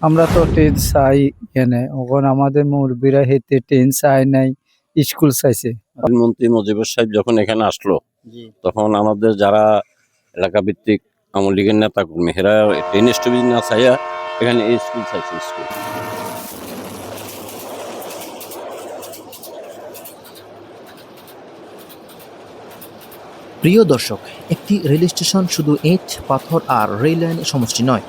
আমরা তো ট্রেন চাই এখানে এখন আমাদের মুরব্বীরা হেঁটে ট্রেন চাই নাই, স্কুল চাইছে। প্রধানমন্ত্রী মুজিবুর সাহেব যখন এখানে আসলো তখন আমাদের যারা এলাকা ভিত্তিক আওয়ামী লীগের নেতা কর্মী এরা ট্রেন স্টপেজ না চাইয়া এখানে এই স্কুল চাইছে। স্কুল প্রিয় দর্শক, একটি রেল স্টেশন শুধু ইট পাথর আর রেল লাইনের সমষ্টি নয়,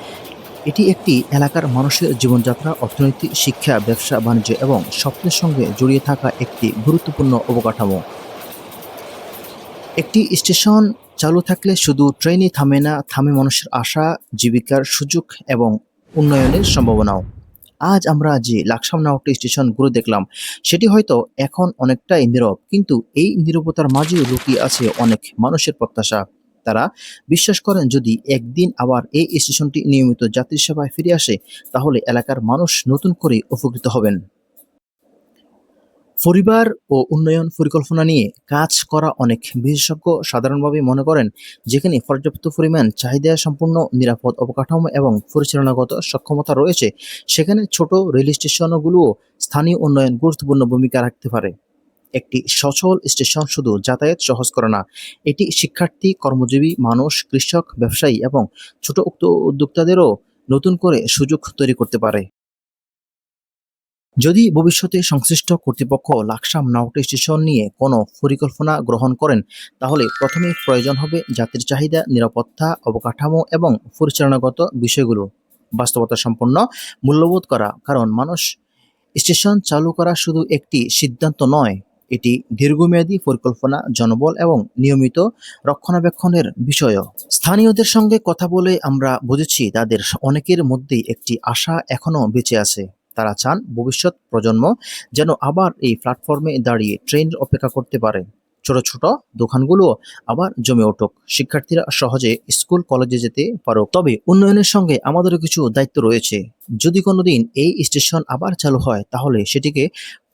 এটি একটি এলাকার মানুষের জীবনযাত্রা, অর্থনীতি, শিক্ষা, ব্যবসা বাণিজ্য এবং স্বপ্নের সঙ্গে জড়িয়ে থাকা একটি গুরুত্বপূর্ণ অবকাঠামো। একটি স্টেশন চালু থাকলে শুধু ট্রেনই থামে না, থামে মানুষের আশা, জীবিকার সুযোগ এবং উন্নয়নের সম্ভাবনাও। আজ আমরা যে লাকসাম নাওয়াট্টি স্টেশন ঘুরে দেখলাম, সেটি হয়তো এখন অনেকটাই নীরব, কিন্তু এই নীরবতার মাঝে লুকিয়ে আছে অনেক মানুষের প্রত্যাশা। তারা বিশ্বাস করেন যদি একদিন আবার এই স্টেশনটি নিয়মিত যাত্রী সেবায় ফিরে আসে, তাহলে এলাকার মানুষ নতুন করে উপকৃত হবেন। পরিবার ও উন্নয়ন পরিকল্পনা নিয়ে কাজ করা অনেক বিশেষজ্ঞ সাধারণভাবে মনে করেন, যেখানে পর্যাপ্ত পরিমাণ চাহিদা সম্পূর্ণ নিরাপদ অবকাঠামো এবং পরিচালনাগত সক্ষমতা রয়েছে, সেখানে ছোট রেল স্টেশনগুলোও স্থানীয় উন্নয়ন গুরুত্বপূর্ণ ভূমিকা রাখতে পারে। একটি সচল স্টেশন শুধু যাতায়াত সহজ করে না, এটি শিক্ষার্থী, কর্মজীবী মানুষ, কৃষক, ব্যবসায়ী এবং ছোট উদ্যোক্তাদেরও নতুন করে সুযোগ তৈরি করতে পারে। যদি ভবিষ্যতে সংশ্লিষ্ট কর্তৃপক্ষ লাকসাম নাওয়াট্টি স্টেশন নিয়ে কোনো পরিকল্পনা গ্রহণ করেন, তাহলে প্রথমে প্রয়োজন হবে যাত্রীর চাহিদা, নিরাপত্তা, অবকাঠামো এবং পরিচালনাগত বিষয়গুলো বাস্তবতা সম্পন্ন মূল্যবোধ করা। কারণ মানুষ স্টেশন চালু করা শুধু একটি সিদ্ধান্ত নয়, এটি দীর্ঘমেয়াদী পরিকল্পনা, জনবল এবং নিয়মিত রক্ষণাবেক্ষণের বিষয়ও। স্থানীয়দের সঙ্গে কথা বলে আমরা বুঝেছি তাদের অনেকের মধ্যেই একটি আশা এখনো বেঁচে আছে। তারা চান ভবিষ্যৎ প্রজন্ম যেন আবার এই প্ল্যাটফর্মে দাঁড়িয়ে ট্রেনের অপেক্ষা করতে পারে। ছোট ছোট দোকানগুলো আবার জমে উঠুক, শিক্ষার্থীরা সহজে স্কুল কলেজে যেতে পারুক। তবে উন্নয়নের সঙ্গে আমাদেরও কিছু দায়িত্ব রয়েছে। যদি কোনোদিন এই স্টেশন আবার চালু হয়, তাহলে সেটিকে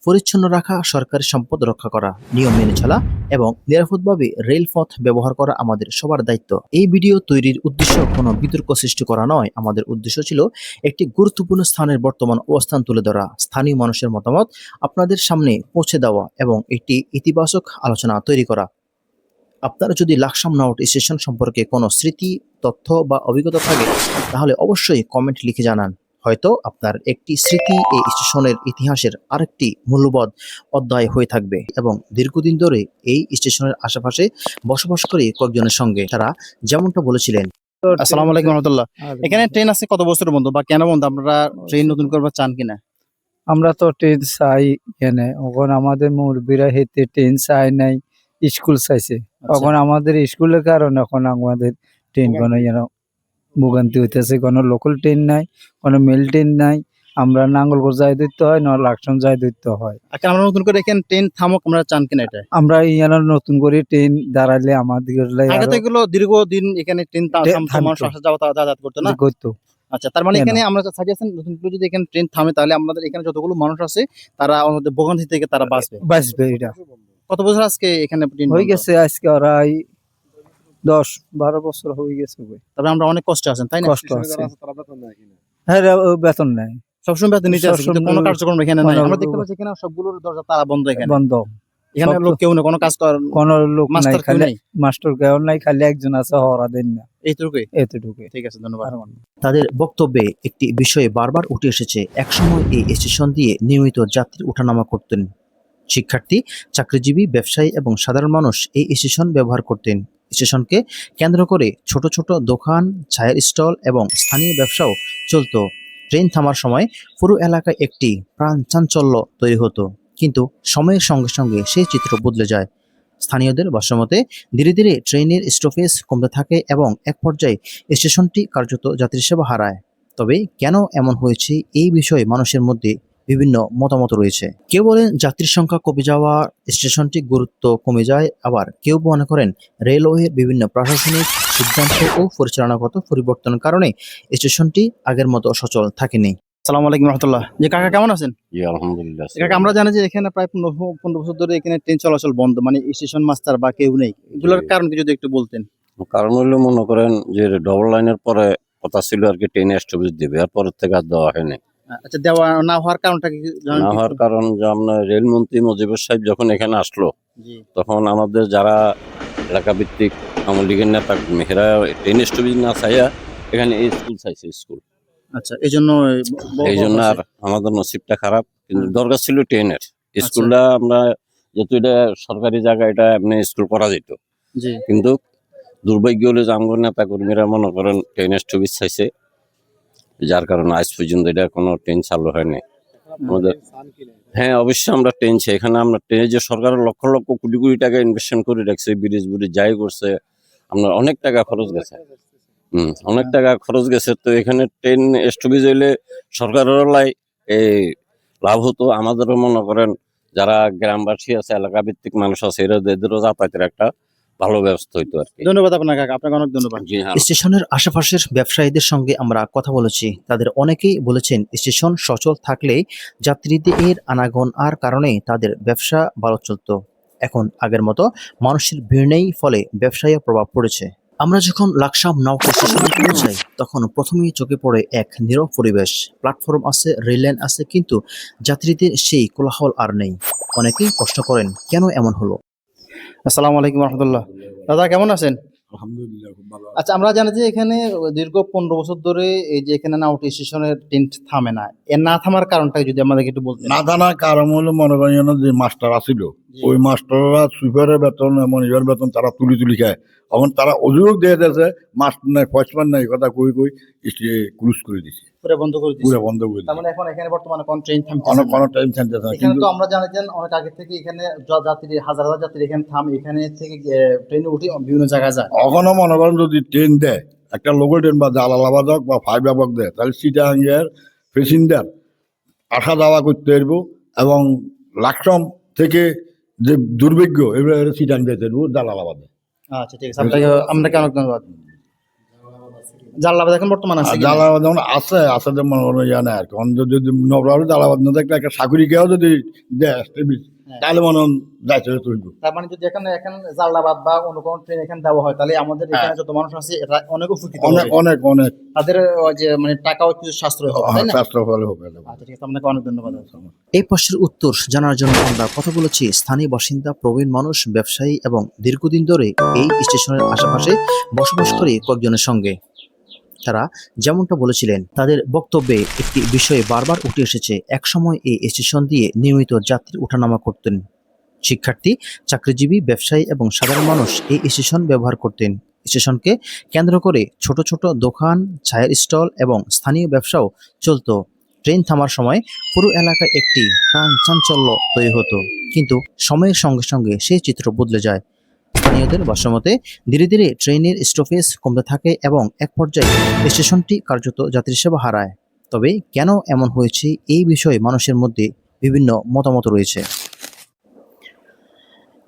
পরিচ্ছন্ন রাখা, সরকারি সম্পদ রক্ষা করা, নিয়ম মেনে চলা এবং নিরাপদভাবে রেলপথ ব্যবহার করা আমাদের সবার দায়িত্ব। এই ভিডিও তৈরির উদ্দেশ্য কোনো বিতর্ক সৃষ্টি করা নয়। আমাদের উদ্দেশ্য ছিল একটি গুরুত্বপূর্ণ স্থানের বর্তমান অবস্থান তুলে ধরা, স্থানীয় মানুষের মতামত আপনাদের সামনে পৌঁছে দেওয়া এবং একটি ইতিবাচক আলোচনা তৈরি করা। আপনারা যদি লাকসাম নাওয়াট্টি স্টেশন সম্পর্কে কোনো স্মৃতি, তথ্য বা অভিজ্ঞতা থাকে, তাহলে অবশ্যই কমেন্ট লিখে জানান। হয়তো আপনার একটি স্মৃতি এই স্টেশনের ইতিহাসের আরেকটি মূল্যবোধ অধ্যায় হয়ে থাকবে। এবং দীর্ঘদিন ধরে এই স্টেশনের আশেপাশে বসবাস করে কয়েকজনের সঙ্গে তারা যেমনটা বলেছিলেন। আসসালামু আলাইকুম রহমতুল্লাহ। এখানে ট্রেন আছে কত বছরের বন্ধ বা কেন বন্ধ? আপনারা ট্রেন নতুন করবার চান কিনা? আমরা তো ট্রেন চাই এখানে এখন আমাদের মুরব্বীরা হেঁটে ট্রেন চাই নাই, স্কুল চাইছে। এখন আমাদের স্কুলের কারণে এখন আমাদের ট্রেন কোনো ভোগান্তি হইতেছে। কোনো লোকাল ট্রেন নাই, কোনো মেল ট্রেন নাই। আমরা নাঙ্গলকোট যাই ধরতে হয়, না লাকসাম যাই ধরতে হয়। আমরা নতুন করে এখানে ট্রেন থামক আমরা চান কিনা? এটা আমরা ইয়ার নতুন করে ট্রেন দাঁড়াইলে আমাদের আগে তো এগুলো দীর্ঘদিন এখানে ট্রেন মানুষ আসা যাওয়া যাতায়াত করতো না। করতো। আচ্ছা, তার মানে এখানে আমরা সাজেশন নতুন করে যদি এখানে ট্রেন থামে, তাহলে আমাদের এখানে যতগুলো মানুষ আছে তারা আমাদের ভোগান্তি থেকে তারা বাঁচবে। এটা কত বছর আজকে এখানে ট্রেন হয়ে গেছে? আজকে ওরা 10-12 বছর হয়ে গেছে। তবে আমরা অনেক কষ্ট আছেন, তাই না? কষ্ট আছে। হ্যাঁ, বেতন নাই, সবসময় বেতন নিতে আছে, কিন্তু কোনো কার্যক্রম এখানে নাই। আমরা দেখতে পাচ্ছি এখানে সবগুলোর দরজা তালা বন্ধ। এখানে বন্ধ। এখানে লোক কেউ নেই, কোনো কাজ করার কোনো লোক নাই, খালি নাই। মাস্টার কেউ নাই, খালি একজন আছে, হরা দেন না। এতটুকুই। ঠিক আছে, ধন্যবাদ। তাদের বক্তব্যে একটি বিষয়ে বারবার উঠে এসেছে। একসময় এই স্টেশন দিয়ে নিয়মিত যাত্রী ওঠানামা করতেন। শিক্ষার্থী, চাকরিজীবী, ব্যবসায়ী এবং সাধারণ মানুষ এই স্টেশন ব্যবহার করতেন। স্টেশনকে কেন্দ্র করে ছোট ছোট দোকান, চায়ের স্টল এবং স্থানীয় ব্যবসাও চলত। ট্রেন থামার সময় পুরো এলাকায় একটি প্রাণ চাঞ্চল্য তৈরি হতো। কিন্তু সময়ের সঙ্গে সঙ্গে সেই চিত্র বদলে যায়। স্থানীয়দের ভাষ্যমতে ধীরে ধীরে ট্রেনের স্টপেজ কমতে থাকে এবং এক পর্যায়ে স্টেশনটি কার্যত যাত্রী সেবা হারায়। তবে কেন এমন হয়েছে, এই বিষয়ে মানুষের মধ্যে বিভিন্ন মতামত রয়েছে। কেউ বলেন যাত্রীর সংখ্যা কমে যাওয়া, স্টেশনটির গুরুত্ব কমে যায়। আবার কেউ মনে করেন রেলওয়ের বিভিন্ন প্রশাসনিক সিদ্ধান্ত ও পরিচালনাগত পরিবর্তনের কারণে স্টেশনটি আগের মতো সচল থাকেনি। আসসালামু আলাইকুম রহমতুল্লাহ। যে কাকা কেমন আছেন? জি আলহামদুলিল্লাহ। কাকা, আমরা জানি যে এখানে প্রায় 15 বছর ধরে এখানে ট্রেন চলাচল বন্ধ, মানে স্টেশন মাস্টার বা কেউ নেই। এগুলোর কারণ কি যদি একটু বলতেন? কারণ হইলো মনে করেন যে ডবল লাইনের পরে কথা ছিল আর কি ট্রেনে স্টপেজ দিবে, আর পরের থেকে আর দেওয়া হয়নি। আচ্ছা, দেওয়া না হওয়ার কারণটা কি জানেন না কি? হওয়ার কারণ যে আমরা রেলমন্ত্রী মুজিবুর সাহেব যখন এখানে আসলো, জি। তখন আমাদের যারা এলাকা ভিত্তিক আওয়ামী লীগের নেতা মেহেরা ট্রেন স্টপেজ না চাইয়া এখানে স্কুল চাইছে, স্কুল। আচ্ছা, এই জন্য এই জন্য আর আমাদের নসিবটা খারাপ, কিন্তু হুম। দরকার ছিল ট্রেনের স্কুলটা। আমরা যেহেতু এটা সরকারি জায়গা, এটা এমনি স্কুল করা যেত, জি। কিন্তু দুর্ভাগ্য হলো যে আমগো নেতা কর্মীরা মনে করেন ট্রেন স্টপেজ চাইছে, যার কারণে আজ পর্যন্ত এটা কোনো ট্রেন চালু হয়নি আমাদের। হ্যাঁ, অবশ্যই আমরা ট্রেন চাই। এখানে আমরা ট্রেনে যে সরকারের লক্ষ লক্ষ কোটি কোটি টাকা ইনভেস্টমেন্ট করে রাখছে, ব্রিজ বুড়ি যাই করছে, আপনার অনেক টাকা খরচ গেছে। অনেক টাকা খরচ গেছে। তো এখানে ট্রেন স্টপেজ হইলে সরকারেরও এই লাভ হতো, আমাদেরও মনে করেন যারা গ্রামবাসী আছে, এলাকা ভিত্তিক মানুষ আছে, এদেরও যাতায়াতের একটা ভালো ব্যবস্থা হইতো আর কি। ধন্যবাদ আপনাকে কাকা, আপনাকে অনেক ধন্যবাদ। জি হ্যাঁ। স্টেশনের আশেপাশের ব্যবসায়ীদের সঙ্গে আমরা কথা বলেছি। তাদের অনেকেই বলেছেন স্টেশন সচল থাকলে যাত্রীদের আনাগোন আর কারণে তাদের ব্যবসা ভালো চলতো। এখন আগের মতো মানুষের ভিড় নেই, ফলে ব্যবসায় প্রভাব পড়েছে। আমরা যখন লাকসাম নওগাঁ স্টেশনে পৌঁছাই তখন প্রথমেই চোখে পড়ে এক নীরব পরিবেশ। প্ল্যাটফর্ম আছে, রেল লাইন আছে, কিন্তু যাত্রীদের সেই কোলাহল আর নেই। অনেকেই প্রশ্ন করেন কেন এমন হলো। আসসালামু আলাইকুম রহমতুল্লাহ। দাদা কেমন আছেন? আলহামদুলিল্লাহ, খুব ভালো। আচ্ছা, আমরা জানি যে এখানে দীর্ঘ 15 বছর ধরে এই যে এখানে নাউটি স্টেশনের ট্রেন থামে না। এর না থামার কারণটা যদি আমাদেরকে একটু বলতেন। না জানার কারণ হলো মনে করেন যেন যে মাস্টার আছিল, জি। ওই মাস্টাররা সুইপারের বেতন মনিটর বেতন তারা তুলি তুলি খায়। এখন তারা অভিযোগ দিয়ে দিয়েছে মাস্টার নাই, ফসমান নাই, কথা কই কই ক্রুজ করে দিছে, পুরো বন্ধ করে দিয়েছে। পুরো বন্ধ করে তার দিছে। মানে এখন এখানে বর্তমানে কোন ট্রেন থামছে অনেক না। কোনো টাইম সেন্টার এখানে কিন্তু তো আমরা জানি যে অনেক আগে থেকে এখানে যাত্রী হাজার হাজার যাত্রী এখানে থামে, এখানে থেকে ট্রেনে উঠে বিভিন্ন জায়গায় যায়। এখনো মনে করেন যদি ট্রেন দেয়, একটা লোকাল ট্রেন বা জালালাবাদ হোক বা ফাইবাবাগ দেয়, তাহলে সিটাঙ্গের প্যাসেঞ্জার আসা যাওয়া করতে পারবো, এবং লাকসাম থেকে যে দুর্ভিক্ষ এবারে সিটাং যেতে পারবো জালালাবাদে। আচ্ছা, ঠিক আছে, আপনাকে অনেক ধন্যবাদ। জালালাবাদ এখন বর্তমানে আছে আর কিনা? জালালাবাদ যেমন আছে যে মনে করেন জানে আর কি। যদি নবরাবি জালালাবাদ না থাকলে একটা সাগরিকাও যদি দেয় হ্যাঁ। তাহলে মনে হয় যাইতে তুলব। তার মানে যদি এখানে জালালাবাদ বা অন্য কোনো ট্রেন এখানে দেওয়া হয়, তাহলে আমাদের এখানে যত মানুষ আছে এরা অনেক উপকৃত অনেক হবে। অনেক অনেক তাদের যে মানে টাকাও কিছু সাশ্রয় হবে, তাই না? স্বাস্থ্য ভালো হবে। আচ্ছা, ঠিক আছে, আপনাকে অনেক ধন্যবাদ। এই প্রশ্নের উত্তর জানার জন্য আমরা কথা বলেছি স্থানীয় বাসিন্দা, প্রবীণ মানুষ, ব্যবসায়ী এবং দীর্ঘদিন ধরে এই স্টেশনের আশেপাশে বসবাস করে কয়েকজনের সঙ্গে। তারা যেমনটা বলেছিলেন, তাদের বক্তব্যে একটি বিষয়ে বারবার উঠে এসেছে। একসময় এই স্টেশন দিয়ে নিয়মিত যাত্রী ওঠানামা করতেন। শিক্ষার্থী, চাকরিজীবী, ব্যবসায়ী এবং সাধারণ মানুষ এই স্টেশন ব্যবহার করতেন। স্টেশনকে কেন্দ্র করে ছোট ছোট দোকান, চায়ের স্টল এবং স্থানীয় ব্যবসাও চলতো। ট্রেন থামার সময় পুরো এলাকায় একটি প্রাণ চাঞ্চল্য তৈরি হতো, কিন্তু সময়ের সঙ্গে সঙ্গে সেই চিত্র বদলে যায়। স্থানীয়দের ভাষ্যমতে ধীরে ধীরে ট্রেনের স্টপেজ কমতে থাকে এবং এক পর্যায়ে স্টেশনটি কার্যত যাত্রী সেবা হারায়। তবে কেন এমন হয়েছে এই বিষয়ে মানুষের মধ্যে বিভিন্ন মতামত রয়েছে।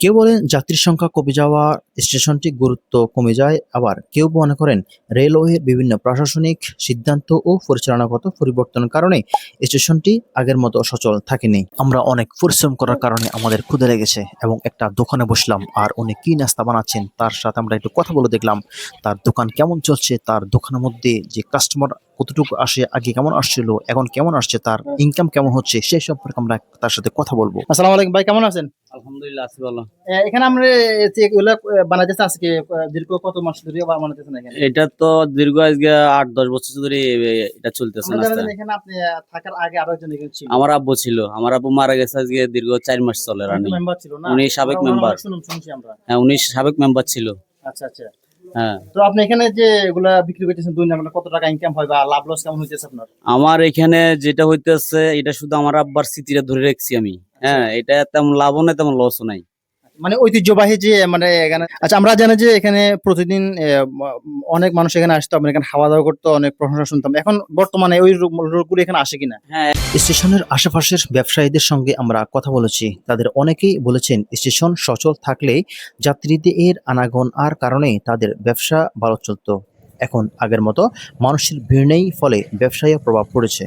কেউ বলেন যাত্রীর সংখ্যা কমে যাওয়া, স্টেশনটির গুরুত্ব কমে যায়, আবার কেউ মনে করেন রেলওয়ের বিভিন্ন প্রশাসনিক সিদ্ধান্ত ও পরিচালনাগত পরিবর্তনের কারণে স্টেশনটি আগের মতো সচল থাকেনি। আমরা অনেক পরিশ্রম করার কারণে আমাদের ক্ষুধা লেগেছে এবং একটা দোকানে বসলাম, আর উনি কি নাস্তা বানাচ্ছেন তার সাথে আমরা একটু কথা বলে দেখলাম। তার দোকান কেমন চলছে, তার দোকানের মধ্যে যে কাস্টমার কতটুকু আসে, আগে কেমন আসছিল, এখন কেমন আসছে, তার ইনকাম কেমন হচ্ছে, সেই সম্পর্কে আমরা তার সাথে কথা বলবো। আসসালামু আলাইকুম ভাই, কেমন আছেন? আলহামদুলিল্লাহ আছি ভালো। এখানে আমরা এগুলা বানাইতেছে আজকে দীর্ঘ কত মাস ধরে বানাইতেছেন এখানে? এটা তো দীর্ঘ আজকে 8-10 বছর ধরে এটা চলতেছে আমরা নাস্তা। জানেন এখানে আপনি থাকার আগে আরো একজন এখানে ছিল। আমার আব্বু ছিল, আমার আব্বু মারা গেছে আজকে দীর্ঘ 4 মাস চলে রানি। মেম্বার ছিল না? উনি সাবেক আমরা মেম্বার। শুনছি আমরা। হ্যাঁ, উনি সাবেক মেম্বার ছিল। আচ্ছা আচ্ছা। হ্যাঁ, তো আপনি এখানে যে এগুলা বিক্রি করতেছেন দুই নাম্বার, কত টাকা ইনকাম হয় বা লাভ লস কেমন হইতেছে আপনার? আমার এখানে যেটা হইতেছে এটা শুধু আমার আব্বার স্মৃতিটা ধরে রাখছি আমি। হ্যাঁ, এটা তেমন লাভও নাই তেমন লসও নাই। মানে ঐতিহ্যবাহী যে মানে এখানে। আচ্ছা, আমরা জানি যে এখানে প্রতিদিন অনেক মানুষ এখানে আসতো, আমরা এখানে খাওয়া দাওয়া করতো, অনেক প্রশংসা শুনতাম। এখন বর্তমানে ওই লোকগুলো এখানে আসে কিনা? হ্যাঁ, স্টেশনের আশেপাশের ব্যবসায়ীদের সঙ্গে আমরা কথা বলেছি। তাদের অনেকেই বলেছেন স্টেশন সচল থাকলে যাত্রীদের আনাগোন আর কারণে তাদের ব্যবসা ভালো চলতো। এখন আগের মতো মানুষের ভিড় নেই, ফলে ব্যবসায় প্রভাব পড়েছে।